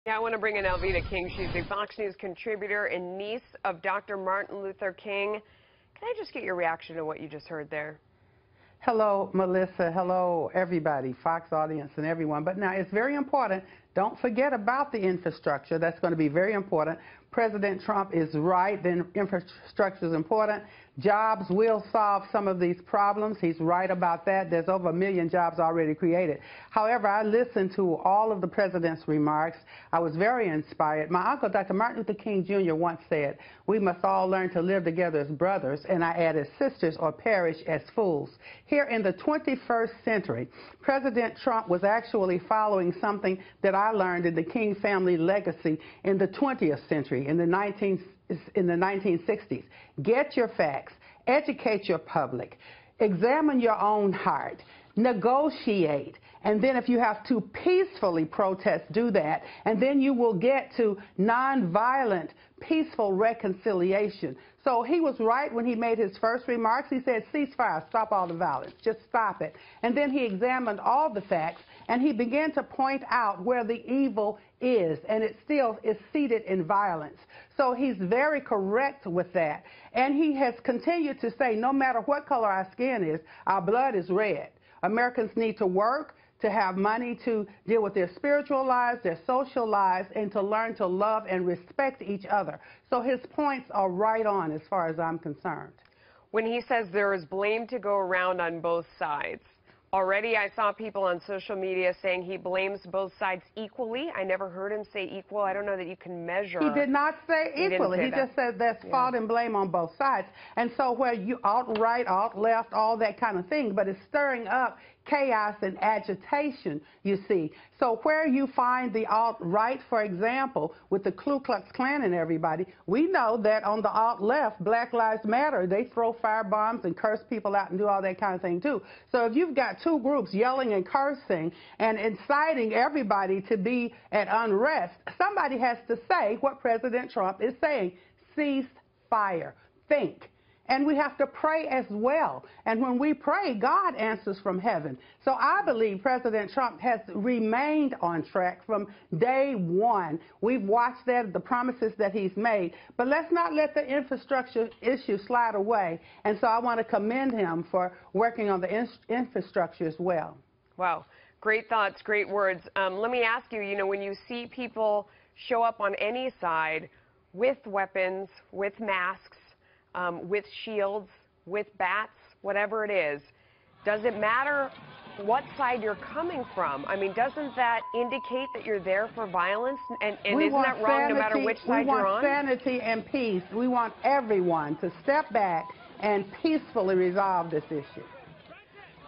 Yeah, I want to bring in Alveda King. She's a Fox News contributor and niece of Dr. Martin Luther King. Can I just get your reaction to what you just heard there? Hello, Melissa. Hello, everybody, Fox audience and everyone. But now it's very important. Don't forget about the infrastructure. That's going to be very important. President Trump is right. The infrastructure is important. Jobs will solve some of these problems. He's right about that. There's over 1 million jobs already created. However, I listened to all of the president's remarks. I was very inspired. My uncle, Dr. Martin Luther King Jr., once said, "We must all learn to live together as brothers," and I added, "sisters, or perish as fools." Here in the 21st century, President Trump was actually following something that I learned in the King family legacy in the 20th century, in the 1960s. Get your facts, educate your public, examine your own heart, negotiate, and then if you have to peacefully protest, do that, and then you will get to nonviolent, peaceful reconciliation. So he was right when he made his first remarks. He said, ceasefire, stop all the violence, just stop it. And then he examined all the facts, and he began to point out where the evil is, and it still is seated in violence. So he's very correct with that. And he has continued to say, no matter what color our skin is, our blood is red. Americans need to work, to have money to deal with their spiritual lives, their social lives, and to learn to love and respect each other. So his points are right on as far as I'm concerned. When he says there is blame to go around on both sides, already I saw people on social media saying he blames both sides equally. I never heard him say equal. I don't know that you can measure. He did not say equally. He just said there's fault and blame on both sides. And so where you alt-right, alt-left, all that kind of thing, but it's stirring up chaos and agitation, you see. So where you find the alt-right, for example, with the Ku Klux Klan and everybody, we know that on the alt-left, Black Lives Matter, they throw firebombs and curse people out and do all that kind of thing too. So if you've got two groups yelling and cursing and inciting everybody to be at unrest, somebody has to say what President Trump is saying. Cease fire. Think. And we have to pray as well. And when we pray, God answers from heaven. So I believe President Trump has remained on track from day one. We've watched that, the promises that he's made. But let's not let the infrastructure issue slide away. And so I want to commend him for working on the infrastructure as well. Wow. Great thoughts, great words. Let me ask you, when you see people show up on any side with weapons, with masks, with shields, with bats, whatever it is, does it matter what side you're coming from? I mean, doesn't that indicate that you're there for violence? And isn't that wrong no matter which side you're on? We want sanity and peace. We want everyone to step back and peacefully resolve this issue.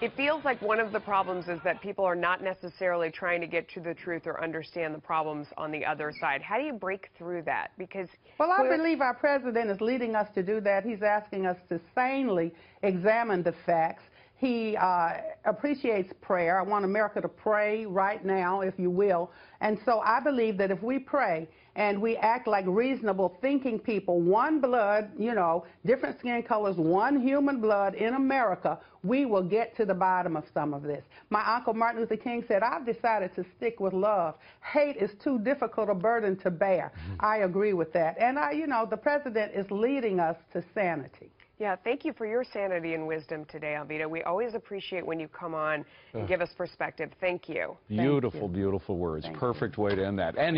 It feels like one of the problems is that people are not necessarily trying to get to the truth or understand the problems on the other side. How do you break through that? Because well, I believe our president is leading us to do that. He's asking us to sanely examine the facts. He appreciates prayer. I want America to pray right now, if you will. And so I believe that if we pray and we act like reasonable thinking people, one blood, different skin colors, one human blood in America, we will get to the bottom of some of this. My uncle Martin Luther King said, I've decided to stick with love. Hate is too difficult a burden to bear. I agree with that. And, the president is leading us to sanity. Yeah, thank you for your sanity and wisdom today, Alveda. We always appreciate when you come on and give us perspective. Thank you. Beautiful, beautiful words. Perfect way to end that. And